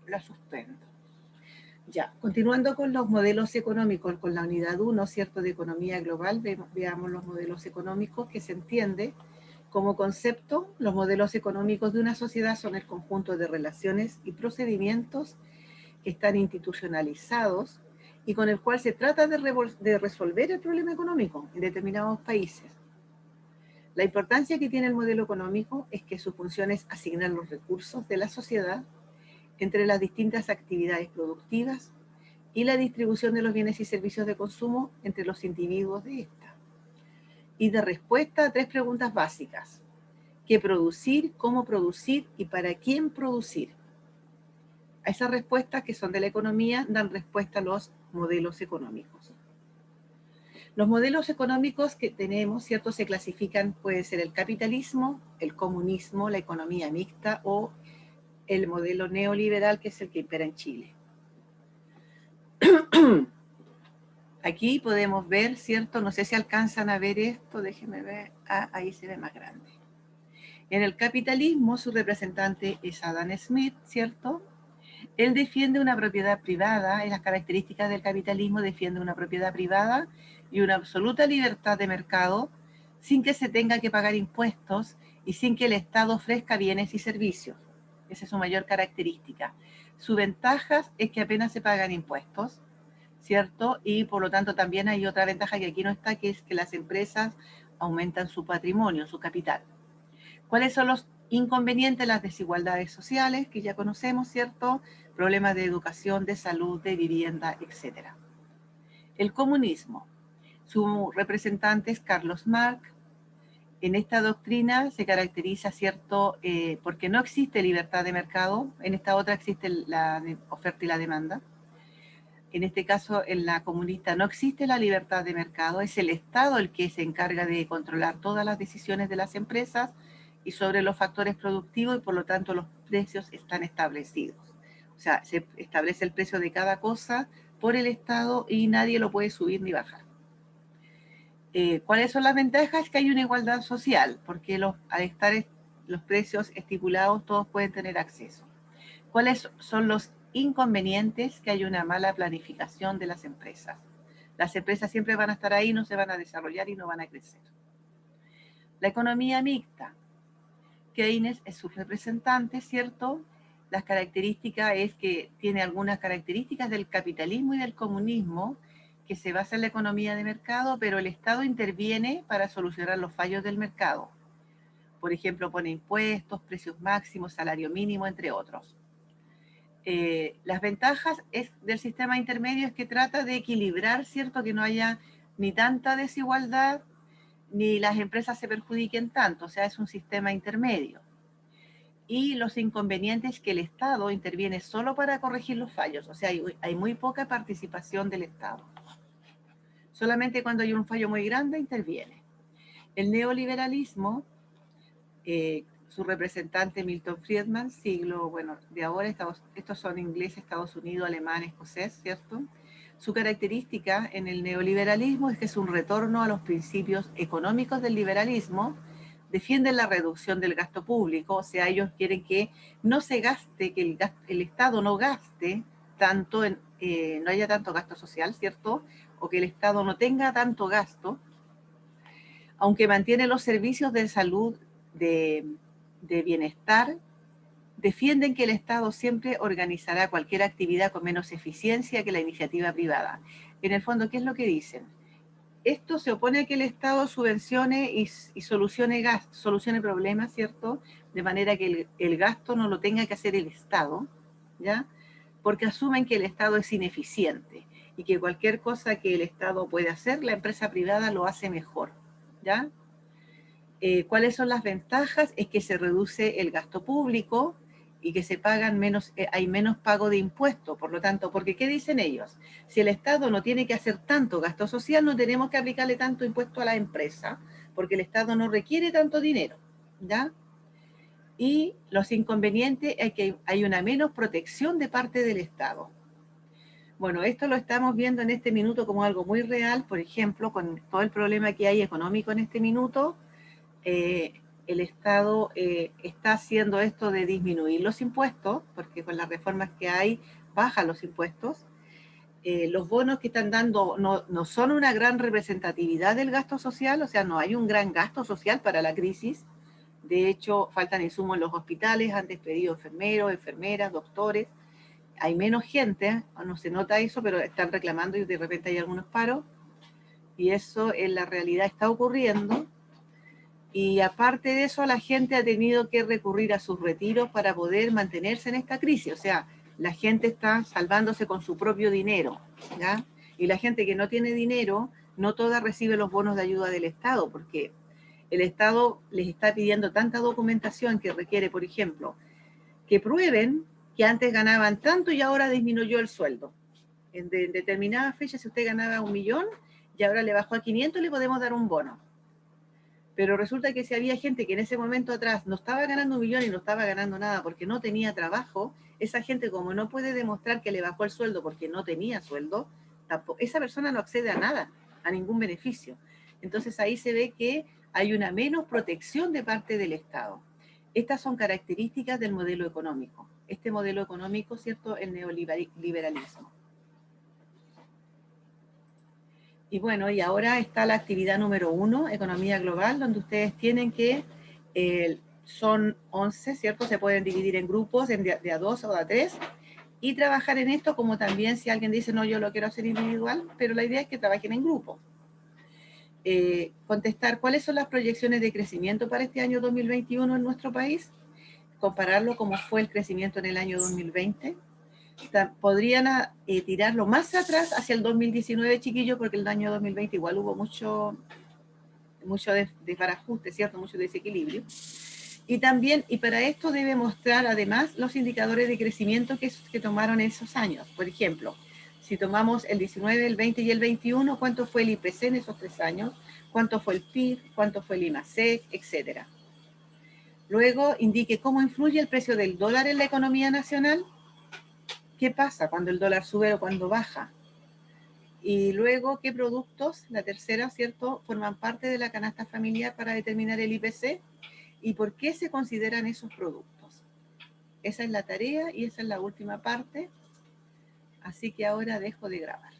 la suspendo. Ya, continuando con los modelos económicos, con la unidad 1, ¿cierto?, de economía global, veamos los modelos económicos que se entiende como concepto. Los modelos económicos de una sociedad son el conjunto de relaciones y procedimientos que están institucionalizados y con el cual se trata de resolver el problema económico en determinados países. La importancia que tiene el modelo económico es que su función es asignar los recursos de la sociedad entre las distintas actividades productivas y la distribución de los bienes y servicios de consumo entre los individuos de esta. Y de respuesta a 3 preguntas básicas: ¿qué producir, cómo producir y para quién producir? A esas respuestas, que son de la economía, dan respuesta a los modelos económicos. Los modelos económicos que tenemos, ¿cierto?, se clasifican, puede ser el capitalismo, el comunismo, la economía mixta o el modelo neoliberal, que es el que impera en Chile. Aquí podemos ver, ¿cierto? No sé si alcanzan a ver esto, déjenme ver. Ah, ahí se ve más grande. En el capitalismo, su representante es Adam Smith, ¿cierto? Él defiende una propiedad privada, y las características del capitalismo defiende una propiedad privada y una absoluta libertad de mercado, sin que se tenga que pagar impuestos y sin que el Estado ofrezca bienes y servicios. Esa es su mayor característica. Su ventaja es que apenas se pagan impuestos, ¿cierto? Y por lo tanto también hay otra ventaja que aquí no está, que es que las empresas aumentan su patrimonio, su capital. ¿Cuáles son los inconvenientes? Las desigualdades sociales, que ya conocemos, ¿cierto? Problemas de educación, de salud, de vivienda, etc. El comunismo. Su representante es Carlos Marx. En esta doctrina se caracteriza, ¿cierto?, porque no existe libertad de mercado. En esta otra existe la oferta y la demanda. En este caso, en la comunista no existe la libertad de mercado, es el Estado el que se encarga de controlar todas las decisiones de las empresas y sobre los factores productivos, y por lo tanto los precios están establecidos. O sea, se establece el precio de cada cosa por el Estado y nadie lo puede subir ni bajar. ¿Cuáles son las ventajas? Que hay una igualdad social, porque al estar los precios estipulados todos pueden tener acceso. ¿Cuáles son los inconvenientes? Que hay una mala planificación de las empresas. Las empresas siempre van a estar ahí, no se van a desarrollar y no van a crecer. La economía mixta. Keynes es su representante, ¿cierto? Las características es que tiene algunas características del capitalismo y del comunismo, que se basa en la economía de mercado, pero el Estado interviene para solucionar los fallos del mercado. Por ejemplo, pone impuestos, precios máximos, salario mínimo, entre otros. Las ventajas del sistema intermedio es que trata de equilibrar, ¿cierto?, que no haya ni tanta desigualdad ni las empresas se perjudiquen tanto, o sea, es un sistema intermedio. Y los inconvenientes, que el Estado interviene solo para corregir los fallos, o sea, hay muy poca participación del Estado. Solamente cuando hay un fallo muy grande interviene. El neoliberalismo, su representante Milton Friedman, siglo, bueno, de ahora, estos son inglés, Estados Unidos, alemán, escocés, ¿cierto? Su característica en el neoliberalismo es que es un retorno a los principios económicos del liberalismo. Defienden la reducción del gasto público, o sea, ellos quieren que no se gaste, que el Estado no gaste tanto, no haya tanto gasto social, ¿cierto? O que el Estado no tenga tanto gasto, aunque mantiene los servicios de salud, de bienestar. Defienden que el Estado siempre organizará cualquier actividad con menos eficiencia que la iniciativa privada. En el fondo, ¿qué es lo que dicen? Esto se opone a que el Estado subvencione y solucione problemas, ¿cierto? De manera que el gasto no lo tenga que hacer el Estado, ¿ya? Porque asumen que el Estado es ineficiente y que cualquier cosa que el Estado puede hacer, la empresa privada lo hace mejor, ¿ya? ¿Cuáles son las ventajas? Es que se reduce el gasto público y que se pagan menos, hay menos pago de impuestos. Por lo tanto, porque ¿qué dicen ellos? Si el Estado no tiene que hacer tanto gasto social, no tenemos que aplicarle tanto impuesto a la empresa, porque el Estado no requiere tanto dinero, ¿ya? Y los inconvenientes es que hay una menos protección de parte del Estado. Bueno, esto lo estamos viendo en este minuto como algo muy real, por ejemplo, con todo el problema que hay económico en este minuto. el Estado está haciendo esto de disminuir los impuestos, porque con las reformas que hay bajan los impuestos. Los bonos que están dando no son una gran representatividad del gasto social, o sea, no hay un gran gasto social para la crisis. De hecho, faltan insumos en los hospitales, han despedido enfermeros, enfermeras, doctores. Hay menos gente, no se nota eso, pero están reclamando y de repente hay algunos paros. Y eso en la realidad está ocurriendo. Y aparte de eso, la gente ha tenido que recurrir a sus retiros para poder mantenerse en esta crisis. O sea, la gente está salvándose con su propio dinero, ¿ya? Y la gente que no tiene dinero, no toda recibe los bonos de ayuda del Estado, porque el Estado les está pidiendo tanta documentación que requiere, por ejemplo, que prueben que antes ganaban tanto y ahora disminuyó el sueldo. En determinada fecha, si usted ganaba 1.000.000 y ahora le bajó a 500, le podemos dar un bono. Pero resulta que si había gente que en ese momento atrás no estaba ganando 1.000.000 y no estaba ganando nada porque no tenía trabajo, esa gente, como no puede demostrar que le bajó el sueldo porque no tenía sueldo, esa persona no accede a nada, a ningún beneficio. Entonces ahí se ve que hay una menos protección de parte del Estado. Estas son características del modelo económico. Este modelo económico, ¿cierto?, el neoliberalismo. Y bueno, y ahora está la actividad número 1, economía global, donde ustedes tienen que, son 11, ¿cierto? Se pueden dividir en grupos, de a 2 o de a 3, y trabajar en esto, como también si alguien dice, no, yo lo quiero hacer individual, pero la idea es que trabajen en grupo. Contestar cuáles son las proyecciones de crecimiento para este año 2021 en nuestro país, compararlo como fue el crecimiento en el año 2020, podrían tirarlo más atrás hacia el 2019, chiquillos, porque el año 2020 igual hubo mucho desbarajuste, ¿cierto? Mucho desequilibrio. Y también, y para esto debe mostrar además los indicadores de crecimiento que tomaron esos años. Por ejemplo, si tomamos el 19, el 20 y el 21, ¿cuánto fue el IPC en esos 3 años? ¿Cuánto fue el PIB? ¿Cuánto fue el IMASEC? Etcétera. Luego, indique cómo influye el precio del dólar en la economía nacional. ¿Qué pasa cuando el dólar sube o cuando baja? Y luego, ¿qué productos, la tercera, ¿cierto?, forman parte de la canasta familiar para determinar el IPC? ¿Y por qué se consideran esos productos? Esa es la tarea y esa es la última parte. Así que ahora dejo de grabar.